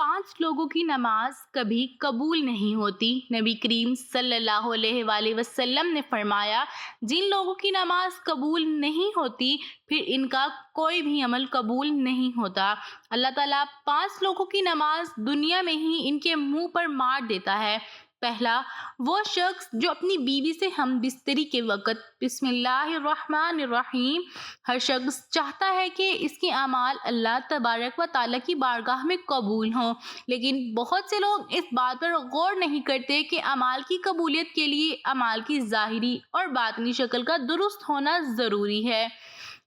5 لوگوں کی نماز کبھی قبول نہیں ہوتی۔ نبی کریم صلی اللہ علیہ وآلہ وسلم نے فرمایا، جن لوگوں کی نماز قبول نہیں ہوتی پھر ان کا کوئی بھی عمل قبول نہیں ہوتا۔ اللہ تعالیٰ 5 لوگوں کی نماز دنیا میں ہی ان کے منہ پر مار دیتا ہے۔ پہلا، وہ شخص جو اپنی بیوی سے ہم بستری کے وقت بسم اللہ الرحمن الرحیم، ہر شخص چاہتا ہے کہ اس کے اعمال اللہ تبارک و تعالیٰ کی بارگاہ میں قبول ہوں، لیکن بہت سے لوگ اس بات پر غور نہیں کرتے کہ اعمال کی قبولیت کے لیے اعمال کی ظاہری اور باطنی شکل کا درست ہونا ضروری ہے۔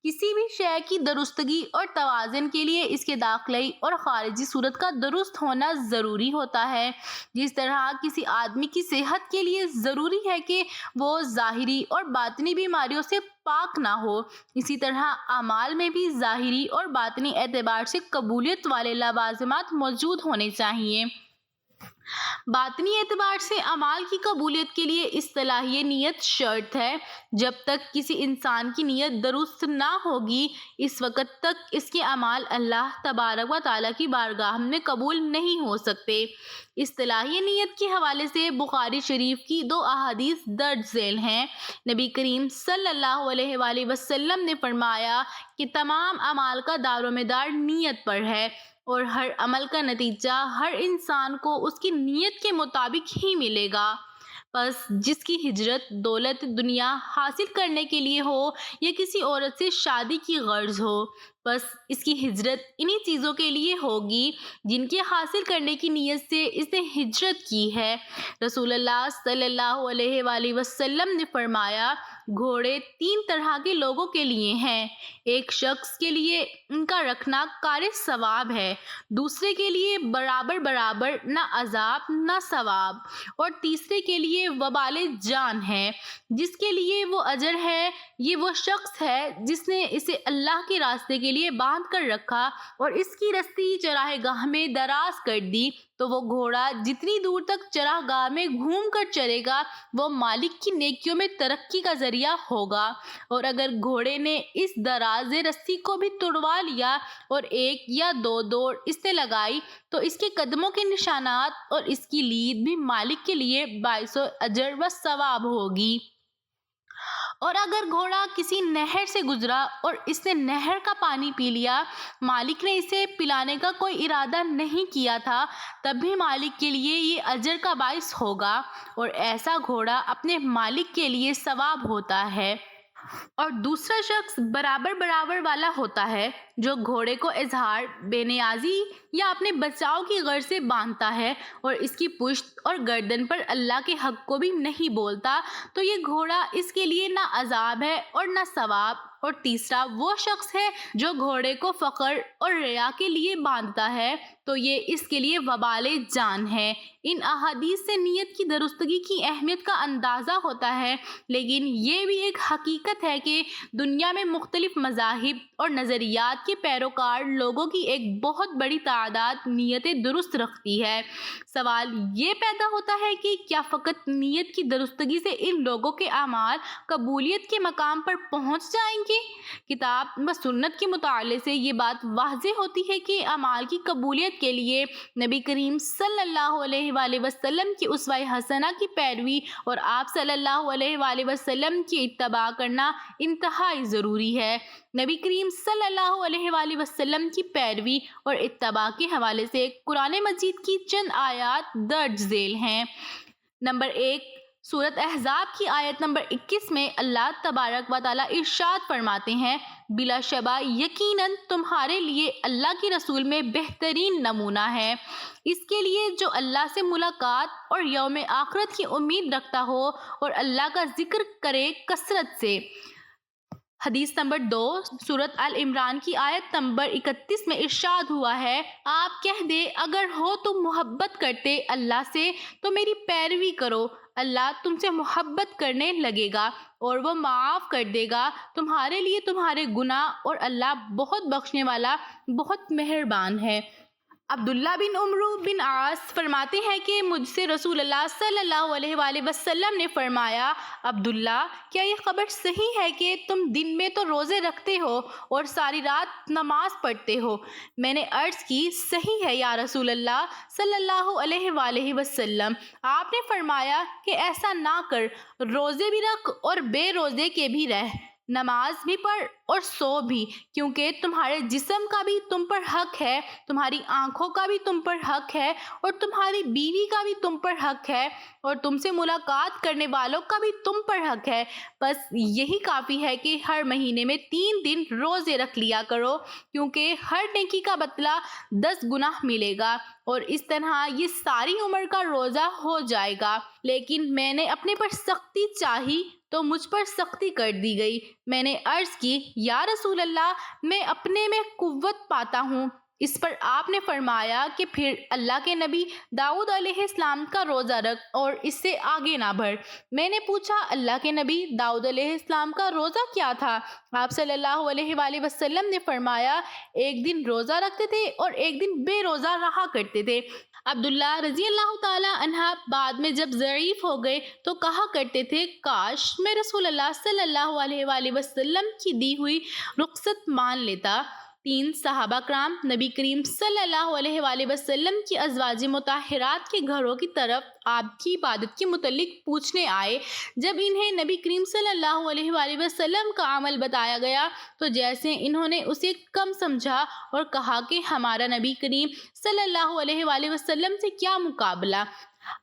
کسی بھی شے کی درستگی اور توازن کے لیے اس کے داخلی اور خارجی صورت کا درست ہونا ضروری ہوتا ہے۔ جس طرح کسی آدمی کی صحت کے لیے ضروری ہے کہ وہ ظاہری اور باطنی بیماریوں سے پاک نہ ہو، اسی طرح اعمال میں بھی ظاہری اور باطنی اعتبار سے قبولیت والے لوازمات موجود ہونے چاہیے۔ باطنی اعتبار سے اعمال کی قبولیت کے لیے اصطلاحی نیت شرط ہے۔ جب تک کسی انسان کی نیت درست نہ ہوگی، اس وقت تک اس کے اعمال اللہ تبارک و تعالیٰ کی بارگاہ میں قبول نہیں ہو سکتے۔ اصطلاحی نیت کے حوالے سے بخاری شریف کی 2 احادیث درج ذیل ہیں۔ نبی کریم صلی اللہ علیہ وآلہ وسلم نے فرمایا کہ تمام اعمال کا دار و مدار نیت پر ہے، اور ہر عمل کا نتیجہ ہر انسان کو اس کی نیت کے مطابق ہی ملے گا۔ پس جس کی ہجرت دولت دنیا حاصل کرنے کے لیے ہو یا کسی عورت سے شادی کی غرض ہو، بس اس کی ہجرت انہی چیزوں کے لیے ہوگی جن کے حاصل کرنے کی نیت سے اس نے ہجرت کی ہے۔ رسول اللہ صلی اللہ علیہ وآلہ وسلم نے فرمایا، گھوڑے 3 طرح کے لوگوں کے لیے ہیں۔ ایک شخص کے لیے ان کا رکھنا کار ثواب ہے، دوسرے کے لیے برابر برابر نہ عذاب نہ ثواب، اور تیسرے کے لیے وبال جان ہے جس کے لیے وہ اجر ہے۔ یہ وہ شخص ہے جس نے اسے اللہ کے راستے کے لیے باندھ کر رکھا اور اس کی رسی چراہ گاہ میں دراز کر دی، تو وہ گھوڑا جتنی دور تک چراہ گاہ میں گھوم کر چرے گا وہ مالک کی نیکیوں میں ترقی کا ذریعہ ہوگا، اور اگر گھوڑے نے اس دراز رسی کو بھی توڑوا لیا اور 1 یا 2 دوڑ اس نے لگائی تو اس کے قدموں کے نشانات اور اس کی لید بھی مالک کے لیے باعث اجر و ثواب ہوگی۔ اور اگر گھوڑا کسی نہر سے گزرا اور اس نے نہر کا پانی پی لیا، مالک نے اسے پلانے کا کوئی ارادہ نہیں کیا تھا، تب بھی مالک کے لیے یہ اجر کا باعث ہوگا، اور ایسا گھوڑا اپنے مالک کے لیے ثواب ہوتا ہے۔ اور دوسرا شخص برابر برابر والا ہوتا ہے جو گھوڑے کو اظہار بے نیازی یا اپنے بچاؤ کی غرض سے باندھتا ہے اور اس کی پشت اور گردن پر اللہ کے حق کو بھی نہیں بولتا، تو یہ گھوڑا اس کے لیے نہ عذاب ہے اور نہ ثواب۔ اور تیسرا وہ شخص ہے جو گھوڑے کو فخر اور ریا کے لیے باندھتا ہے، تو یہ اس کے لیے وبال جان ہے۔ ان احادیث سے نیت کی درستگی کی اہمیت کا اندازہ ہوتا ہے، لیکن یہ بھی ایک حقیقت ہے کہ دنیا میں مختلف مذاہب اور نظریات کے پیروکار لوگوں کی ایک بہت بڑی تعداد نیتیں درست رکھتی ہے۔ سوال یہ پیدا ہوتا ہے کہ کیا فقط نیت کی درستگی سے ان لوگوں کے اعمال قبولیت کے مقام پر پہنچ جائیں گے؟ کتاب و سنت کے مطالعے سے یہ بات واضح ہوتی ہے کہ اعمال کی قبولیت کے لیے نبی کریم صلی اللہ علیہ وآلہ وسلم کی اسوہ حسنہ کی پیروی اور آپ صلی اللہ علیہ وآلہ وسلم کی اتباع کرنا انتہائی ضروری ہے۔ نبی کریم صلی اللہ علیہ وآلہ وسلم کی پیروی اور اتباع کے حوالے سے قرآن مجید کی چند آیات درج ذیل ہیں۔ نمبر 1، سورۃ احزاب کی آیت نمبر 21 میں اللہ تبارک و تعالیٰ ارشاد فرماتے ہیں، بلا شبہ یقیناً تمہارے لیے اللہ کے رسول میں بہترین نمونہ ہے، اس کے لیے جو اللہ سے ملاقات اور یوم آخرت کی امید رکھتا ہو اور اللہ کا ذکر کرے کثرت سے۔ حدیث نمبر 2، سورۃ آل عمران کی آیت نمبر 31 میں ارشاد ہوا ہے، آپ کہہ دے اگر ہو تم محبت کرتے اللہ سے تو میری پیروی کرو، اللہ تم سے محبت کرنے لگے گا اور وہ معاف کر دے گا تمہارے لیے تمہارے گناہ، اور اللہ بہت بخشنے والا بہت مہربان ہے۔ عبداللہ بن عمرو بن عاص فرماتے ہیں کہ مجھ سے رسول اللہ صلی اللہ علیہ وآلہ وسلم نے فرمایا، عبداللہ کیا یہ خبر صحیح ہے کہ تم دن میں تو روزے رکھتے ہو اور ساری رات نماز پڑھتے ہو؟ میں نے عرض کی، صحیح ہے یا رسول اللہ صلی اللہ علیہ وآلہ وسلم۔ آپ نے فرمایا کہ ایسا نہ کر، روزے بھی رکھ اور بے روزے کے بھی رہ، نماز بھی پڑھ اور سو بھی، کیونکہ تمہارے جسم کا بھی تم پر حق ہے، تمہاری آنکھوں کا بھی تم پر حق ہے، اور تمہاری بیوی کا بھی تم پر حق ہے، اور تم سے ملاقات کرنے والوں کا بھی تم پر حق ہے۔ بس یہی کافی ہے کہ ہر مہینے میں 3 دن روزے رکھ لیا کرو، کیونکہ ہر نیکی کا بدلہ 10 گناہ ملے گا، اور اس طرح یہ ساری عمر کا روزہ ہو جائے گا۔ لیکن میں نے اپنے پر سختی چاہی تو مجھ پر سختی کر دی گئی۔ میں نے عرض کی، یا رسول اللہ میں اپنے میں قوت پاتا ہوں۔ اس پر آپ نے فرمایا کہ پھر اللہ کے نبی داؤد علیہ السلام کا روزہ رکھ اور اس سے آگے نہ بڑھ۔ میں نے پوچھا، اللہ کے نبی داؤد علیہ السلام کا روزہ کیا تھا؟ آپ صلی اللہ علیہ وآلہ وسلم نے فرمایا، ایک دن روزہ رکھتے تھے اور ایک دن بے روزہ رہا کرتے تھے۔ عبداللہ رضی اللہ تعالی عنہ بعد میں جب ضعیف ہو گئے تو کہا کرتے تھے، کاش میں رسول اللہ صلی اللہ علیہ وآلہ وسلم کی دی ہوئی رخصت مان لیتا۔ 3 صحابہ کرام نبی کریم صلی اللہ علیہ وآلہ وسلم کی ازواج مطہرات کے گھروں کی طرف آپ کی عبادت کے متعلق پوچھنے آئے۔ جب انہیں نبی کریم صلی اللہ علیہ وآلہ وسلم کا عمل بتایا گیا تو جیسے انہوں نے اسے کم سمجھا اور کہا کہ ہمارا نبی کریم صلی اللہ علیہ وآلہ وسلم سے کیا مقابلہ،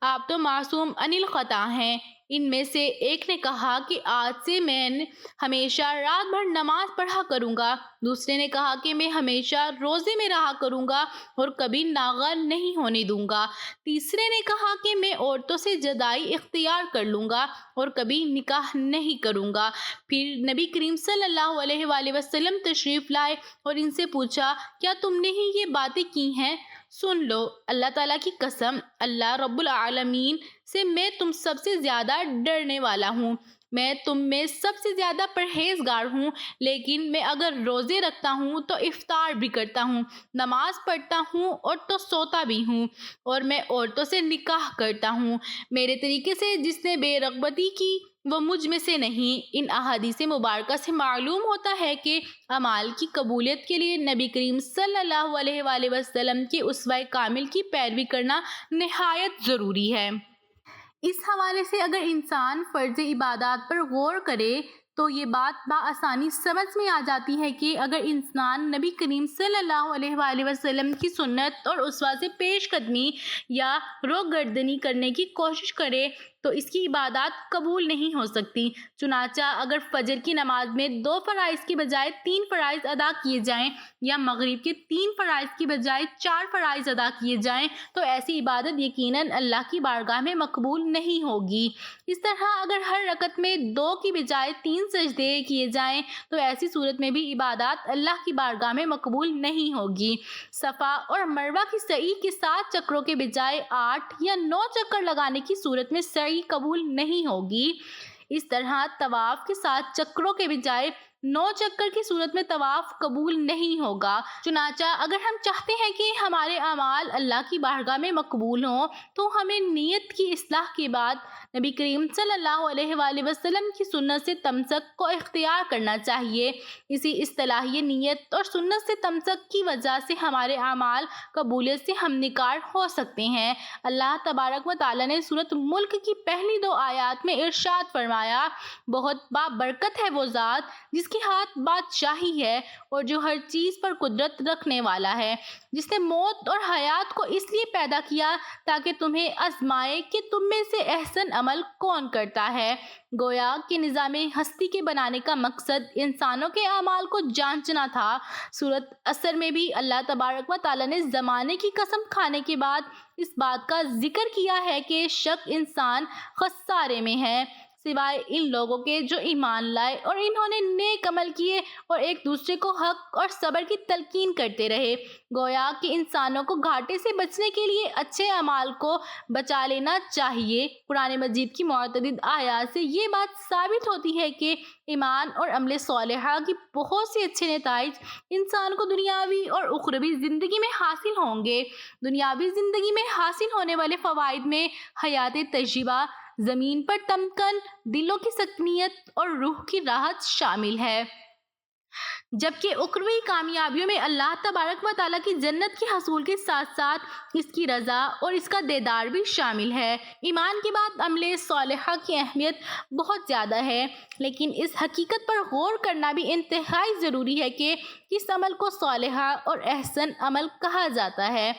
آپ تو معصوم عن الخطا ہیں۔ ان میں سے ایک نے کہا کہ آج سے میں ہمیشہ رات بھر نماز پڑھا کروں گا، دوسرے نے کہا کہ میں ہمیشہ روزے میں رہا کروں گا اور کبھی ناغہ نہیں ہونے دوں گا، تیسرے نے کہا کہ میں عورتوں سے جدائی اختیار کر لوں گا اور کبھی نکاح نہیں کروں گا۔ پھر نبی کریم صلی اللہ علیہ وآلہ وسلم تشریف لائے اور ان سے پوچھا، کیا تم نے ہی یہ باتیں کی ہیں؟ سن لو، اللہ تعالیٰ کی قسم، اللہ رب العالمین سے میں تم سب سے زیادہ ڈرنے والا ہوں، میں تم میں سب سے زیادہ پرہیزگار ہوں، لیکن میں اگر روزے رکھتا ہوں تو افطار بھی کرتا ہوں، نماز پڑھتا ہوں اور تو سوتا بھی ہوں، اور میں عورتوں سے نکاح کرتا ہوں۔ میرے طریقے سے جس نے بے رغبتی کی وہ مجھ میں سے نہیں۔ ان احادیث مبارکہ سے معلوم ہوتا ہے کہ اعمال کی قبولیت کے لیے نبی کریم صلی اللہ علیہ وآلہ وسلم کے اسوہ کامل کی پیروی کرنا نہایت ضروری ہے۔ اس حوالے سے اگر انسان فرض عبادات پر غور کرے تو یہ بات بآسانی سمجھ میں آ جاتی ہے کہ اگر انسان نبی کریم صلی اللہ علیہ وآلہ وسلم کی سنت اور اسوہ سے پیش قدمی یا روگردانی کرنے کی کوشش کرے تو اس کی عبادات قبول نہیں ہو سکتی۔ چنانچہ اگر فجر کی نماز میں 2 فرائض کی بجائے 3 فرائض ادا کیے جائیں یا مغرب کے 3 فرائض کی بجائے 4 فرائض ادا کیے جائیں تو ایسی عبادت یقیناً اللہ کی بارگاہ میں مقبول نہیں ہوگی۔ اس طرح اگر ہر رکعت میں 2 کی بجائے 3 سجدے کیے جائیں تو ایسی صورت میں بھی عبادات اللہ کی بارگاہ میں مقبول نہیں ہوگی۔ صفا اور مروہ کی سعی کے 7 چکروں کے بجائے 8 یا 9 چکر لگانے کی صورت میں سعی قبول نہیں ہوگی۔ اس طرح طواف کے 7 چکروں کے بجائے 9 چکر کی صورت میں طواف قبول نہیں ہوگا۔ چنانچہ اگر ہم چاہتے ہیں کہ ہمارے اعمال اللہ کی بارگاہ میں مقبول ہوں تو ہمیں نیت کی اصلاح کے بعد نبی کریم صلی اللہ علیہ وآلہ وسلم کی سنت سے تمسک کو اختیار کرنا چاہیے۔ اسی اصطلاحی نیت اور سنت سے تمسک کی وجہ سے ہمارے اعمال قبولیت سے ہمنکار ہو سکتے ہیں۔ اللہ تبارک و تعالیٰ نے سورۃ ملک کی پہلی 2 آیات میں ارشاد فرمایا، بہت بابرکت ہے وہ ذات جس کے ہاتھ بادشاہی ہے اور جو ہر چیز پر قدرت رکھنے والا ہے، جس نے موت اور حیات کو اس لیے پیدا کیا تاکہ تمہیں آزمائے کہ تم میں سے احسن عمل کون کرتا ہے۔ گویا کہ نظام ہستی کے بنانے کا مقصد انسانوں کے اعمال کو جانچنا تھا۔ سورۃ عصر میں بھی اللہ تبارک و تعالیٰ نے زمانے کی قسم کھانے کے بعد اس بات کا ذکر کیا ہے کہ شک انسان خسارے میں ہے۔ سوائے ان لوگوں کے جو ایمان لائے اور انہوں نے نیک عمل کیے اور ایک دوسرے کو حق اور صبر کی تلقین کرتے رہے۔ گویا کہ انسانوں کو گھاٹے سے بچنے کے لیے اچھے اعمال کو بچا لینا چاہیے۔ قرآن مجید کی متعدد آیات سے یہ بات ثابت ہوتی ہے کہ ایمان اور عمل صالحہ کی بہت سی اچھے نتائج انسان کو دنیاوی اور اخروی زندگی میں حاصل ہوں گے۔ دنیاوی زندگی میں حاصل ہونے والے فوائد میں حیات طیبہ، زمین پر تمکن، دلوں کی سکینت اور روح کی راحت شامل ہے، جبکہ اخروی کامیابیوں میں اللہ تبارک و تعالیٰ کی جنت کے حصول کے ساتھ ساتھ اس کی رضا اور اس کا دیدار بھی شامل ہے۔ ایمان کے بعد عمل صالحہ کی اہمیت بہت زیادہ ہے، لیکن اس حقیقت پر غور کرنا بھی انتہائی ضروری ہے کہ کس عمل کو صالحہ اور احسن عمل کہا جاتا ہے۔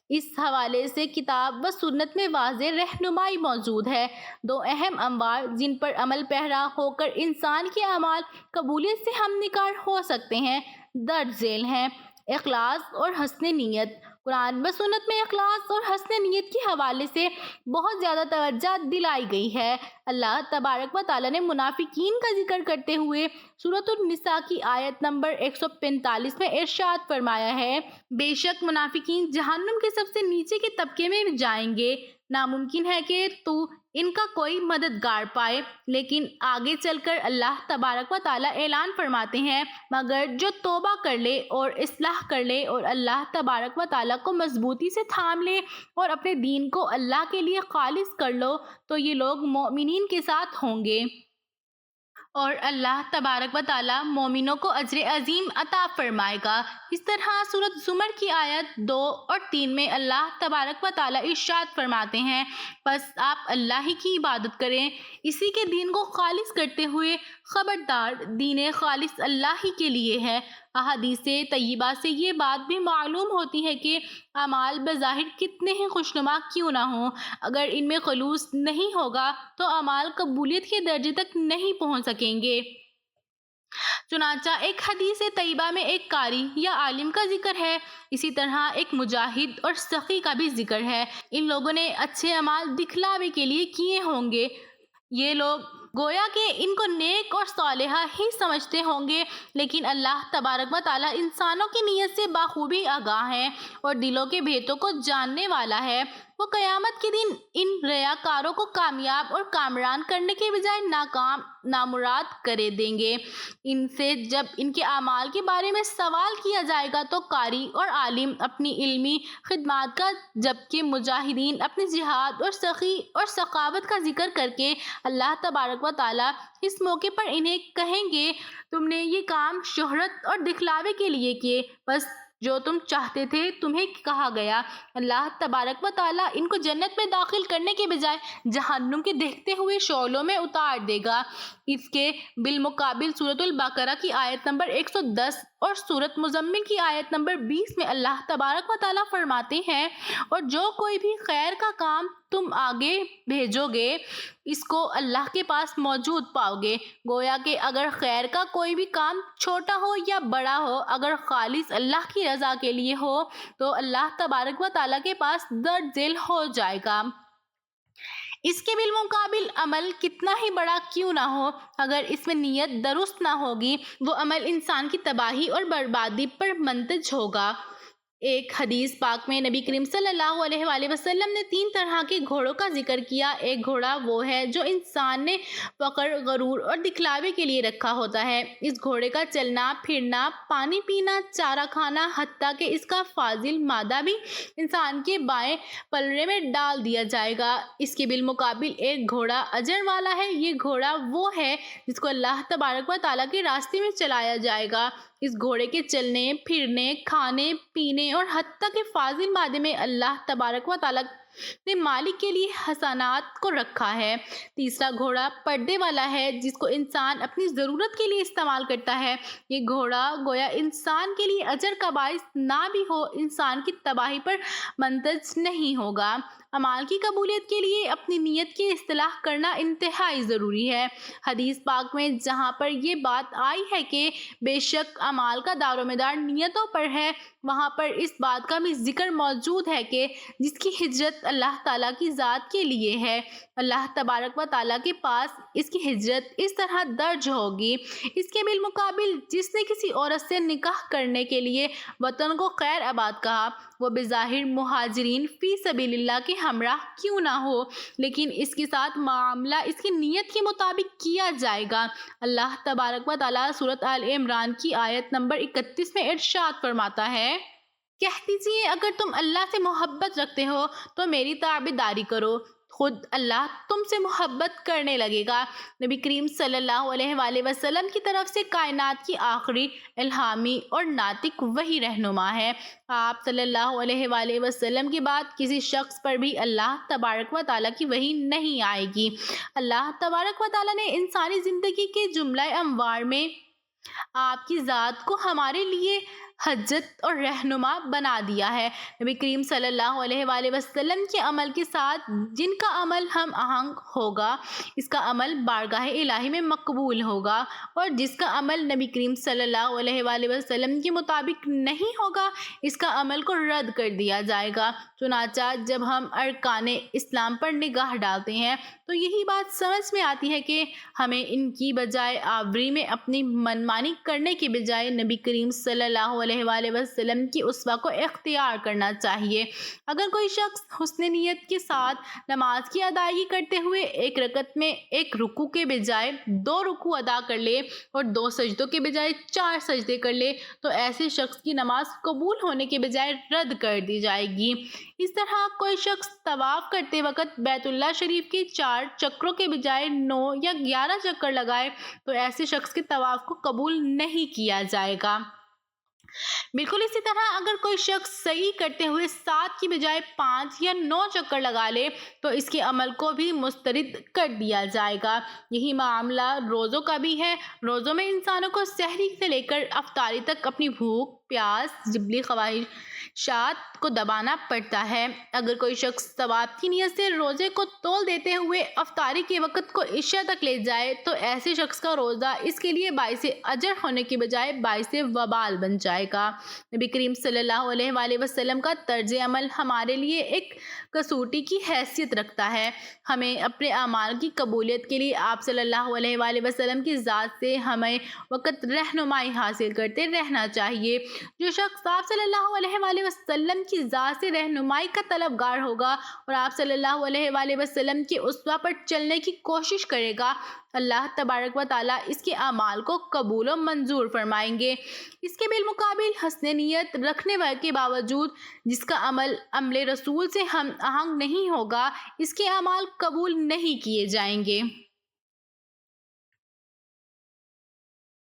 اس حوالے سے کتاب و سنت میں واضح رہنمائی موجود ہے۔ دو اہم امور جن پر عمل پیرا ہو کر انسان کے اعمال قبولیت سے ہم نکار ہو سکتے ہیں درج ذیل ہیں: اخلاص اور حسن نیت۔ قرآن و سنت میں اخلاص اور حسن نیت کے حوالے سے بہت زیادہ توجہ دلائی گئی ہے۔ اللہ تبارک و تعالیٰ نے منافقین کا ذکر کرتے ہوئے سورۃ النساء کی آیت نمبر 145 میں ارشاد فرمایا ہے: بے شک منافقین جہنم کے سب سے نیچے کے طبقے میں جائیں گے، ناممکن ہے کہ تو ان کا کوئی مددگار پائے۔ لیکن آگے چل کر اللہ تبارک و تعالیٰ اعلان فرماتے ہیں: مگر جو توبہ کر لے اور اصلاح کر لے اور اللہ تبارک و تعالیٰ کو مضبوطی سے تھام لے اور اپنے دین کو اللہ کے لیے خالص کر لو تو یہ لوگ مومنین کے ساتھ ہوں گے، اور اللہ تبارک و تعالیٰ مومنوں کو اجر عظیم عطا فرمائے گا۔ اس طرح سورۃ زمر کی آیت 2 اور 3 میں اللہ تبارک و تعالیٰ ارشاد فرماتے ہیں: پس آپ اللہ ہی کی عبادت کریں، اسی کے دین کو خالص کرتے ہوئے، خبردار دین خالص اللہ ہی کے لیے ہے۔ احادیث طیبہ سے یہ بات بھی معلوم ہوتی ہے کہ اعمال بظاہر کتنے ہی خوشنما کیوں نہ ہوں، اگر ان میں خلوص نہیں ہوگا تو اعمال قبولیت کے درجے تک نہیں پہنچ سکیں گے۔ چنانچہ ایک حدیث طیبہ میں ایک قاری یا عالم کا ذکر ہے، اسی طرح ایک مجاہد اور سخی کا بھی ذکر ہے۔ ان لوگوں نے اچھے اعمال دکھلاوے کے لیے کیے ہوں گے۔ یہ لوگ گویا کہ ان کو نیک اور صالحہ ہی سمجھتے ہوں گے، لیکن اللہ تبارک و تعالیٰ انسانوں کی نیت سے بخوبی آگاہ ہے اور دلوں کے بھیتوں کو جاننے والا ہے۔ وہ قیامت کے دن ان ریاکاروں کو کامیاب اور کامران کرنے کے بجائے ناکام، نامراد کرے دیں گے۔ ان سے جب ان کے اعمال کے بارے میں سوال کیا جائے گا تو قاری اور عالم اپنی علمی خدمات کا، جبکہ مجاہدین اپنی جہاد اور سخی اور سخاوت کا ذکر کر کے اللہ تبارک و تعالیٰ اس موقع پر انہیں کہیں گے: تم نے یہ کام شہرت اور دکھلاوے کے لیے کیے، بس جو تم چاہتے تھے تمہیں کہا گیا۔ اللہ تبارک و تعالیٰ ان کو جنت میں داخل کرنے کے بجائے جہنم کے دیکھتے ہوئے شعلوں میں اتار دے گا۔ اس کے بالمقابل سورۃ البقرہ کی آیت نمبر 110 اور سورۃ مزمل کی آیت نمبر 20 میں اللہ تبارک و تعالیٰ فرماتے ہیں: اور جو کوئی بھی خیر کا کام تم آگے بھیجو گے اس کو اللہ کے پاس موجود پاؤ گے۔ گویا کہ اگر خیر کا کوئی بھی کام چھوٹا ہو یا بڑا ہو، اگر خالص اللہ کی رضا کے لیے ہو تو اللہ تبارک و تعالیٰ کے پاس درج ذیل ہو جائے گا۔ اس کے بالمقابل عمل کتنا ہی بڑا کیوں نہ ہو، اگر اس میں نیت درست نہ ہوگی وہ عمل انسان کی تباہی اور بربادی پر منتج ہوگا۔ ایک حدیث پاک میں نبی کریم صلی اللہ علیہ وآلہ وسلم نے 3 طرح کے گھوڑوں کا ذکر کیا۔ ایک گھوڑا وہ ہے جو انسان نے فخر، غرور اور دکھلاوے کے لیے رکھا ہوتا ہے۔ اس گھوڑے کا چلنا پھرنا، پانی پینا، چارہ کھانا، حتیٰ کہ اس کا فاضل مادہ بھی انسان کے بائیں پلڑے میں ڈال دیا جائے گا۔ اس کے بالمقابل ایک گھوڑا اجر والا ہے۔ یہ گھوڑا وہ ہے جس کو اللہ تبارک و تعالیٰ کے راستے میں چلایا جائے گا۔ اس گھوڑے کے چلنے، پھرنے، کھانے پینے اور حتیٰ کہ فاضل مادے میں اللہ تبارک و تعالیٰ نے مالک کے لیے حسنات کو رکھا ہے۔ تیسرا گھوڑا پردے والا ہے جس کو انسان اپنی ضرورت کے لیے استعمال کرتا ہے۔ یہ گھوڑا گویا انسان کے لیے اجر کا باعث نہ بھی ہو، انسان کی تباہی پر منتج نہیں ہوگا۔ اعمال کی قبولیت کے لیے اپنی نیت کی اصلاح کرنا انتہائی ضروری ہے۔ حدیث پاک میں جہاں پر یہ بات آئی ہے کہ بے شک اعمال کا دار و مدار نیتوں پر ہے، وہاں پر اس بات کا بھی ذکر موجود ہے کہ جس کی ہجرت ہجرت اللہ تعالیٰ کی ذات کے لیے ہے۔ اللہ تبارک و تعالیٰ کے پاس اس کی ہجرت اس طرح درج ہوگی۔ اس کے بالمقابل جس نے کسی عورت سے نکاح کرنے کے لیے وطن کو خیر آباد کہا، وہ بظاہر مہاجرین فی سبیل اللہ کے ہمراہ کیوں نہ ہو، لیکن اس کے ساتھ معاملہ اس کی نیت کے مطابق کیا جائے گا۔ اللہ تبارک و تعالیٰ سورۃ آل عمران کی آیت نمبر 31 میں ارشاد فرماتا ہے، کہہ دیجیے اگر تم اللہ سے محبت رکھتے ہو تو میری تابعداری کرو، خود اللہ تم سے محبت کرنے لگے گا۔ نبی کریم صلی اللہ علیہ وآلہ وسلم کی طرف سے کائنات کی آخری الہامی اور ناطق وحی رہنما ہے۔ آپ صلی اللہ علیہ وآلہ وسلم کے بعد کسی شخص پر بھی اللہ تبارک و تعالیٰ کی وحی نہیں آئے گی۔ اللہ تبارک و تعالیٰ نے انسانی زندگی کے جملہ اموار میں آپ کی ذات کو ہمارے لیے حجت اور رہنما بنا دیا ہے۔ نبی کریم صلی اللہ علیہ وآلہ وسلم کے عمل کے ساتھ جن کا عمل ہم آہنگ ہوگا، اس کا عمل بارگاہ الہی میں مقبول ہوگا، اور جس کا عمل نبی کریم صلی اللہ علیہ وآلہ وسلم کے مطابق نہیں ہوگا، اس کا عمل کو رد کر دیا جائے گا۔ چنانچہ جب ہم ارکان اسلام پر نگاہ ڈالتے ہیں تو یہی بات سمجھ میں آتی ہے کہ ہمیں ان کی بجائے آوری میں اپنی منمانی کرنے کے بجائے نبی کریم صلی اللہ علیہ وآلہ وسلم کی اسوہ کو اختیار کرنا چاہیے۔ اگر کوئی شخص حسن نیت کے ساتھ نماز کی ادائیگی کرتے ہوئے ایک رکعت میں ایک رکوع کے بجائے 2 رکوع ادا کر لے اور 2 سجدوں کے بجائے 4 سجدے کر لے تو ایسے شخص کی نماز قبول ہونے کے بجائے رد کر دی جائے گی۔ اس طرح کوئی شخص طواف کرتے وقت بیت اللہ شریف کے 4 چکروں کے بجائے 9 یا 11 چکر لگائے تو ایسے شخص کے طواف کو قبول نہیں کیا جائے گا۔ بالکل اسی طرح اگر کوئی شخص سعی کرتے ہوئے 7 کی بجائے 5 یا 9 چکر لگا لے تو اس کے عمل کو بھی مسترد کر دیا جائے گا۔ یہی معاملہ روزوں کا بھی ہے۔ روزوں میں انسانوں کو سحری سے لے کر افطاری تک اپنی بھوک، پیاس، جبلی خواہشات کو دبانا پڑتا ہے۔ اگر کوئی شخص ثواب کی نیت سے روزے کو تول دیتے ہوئے افطاری کے وقت کو عشاء تک لے جائے تو ایسے شخص کا روزہ اس کے لیے باعث اجر ہونے کے بجائے باعث وبال بن جائے گا۔ نبی کریم صلی اللہ علیہ وآلہ وسلم کا طرز عمل ہمارے لیے ایک کسوٹی کی حیثیت رکھتا ہے۔ ہمیں اپنے اعمال کی قبولیت کے لیے آپ صلی اللہ علیہ وآلہ وسلم کی ذات سے ہمیں وقت رہنمائی حاصل کرتے رہنا چاہیے۔ جو شخص آپ صلی اللہ علیہ وآلہ وسلم کی ذات سے رہنمائی کا طلبگار ہوگا اور آپ صلی اللہ علیہ وآلہ وسلم کی اسوہ پر چلنے کی کوشش کرے گا، اللہ تبارک و تعالیٰ اس کے اعمال کو قبول و منظور فرمائیں گے۔ اس کے بالمقابل حسن نیت رکھنے کے باوجود جس کا عمل رسول سے ہم آہنگ نہیں ہوگا، اس کے اعمال قبول نہیں کیے جائیں گے۔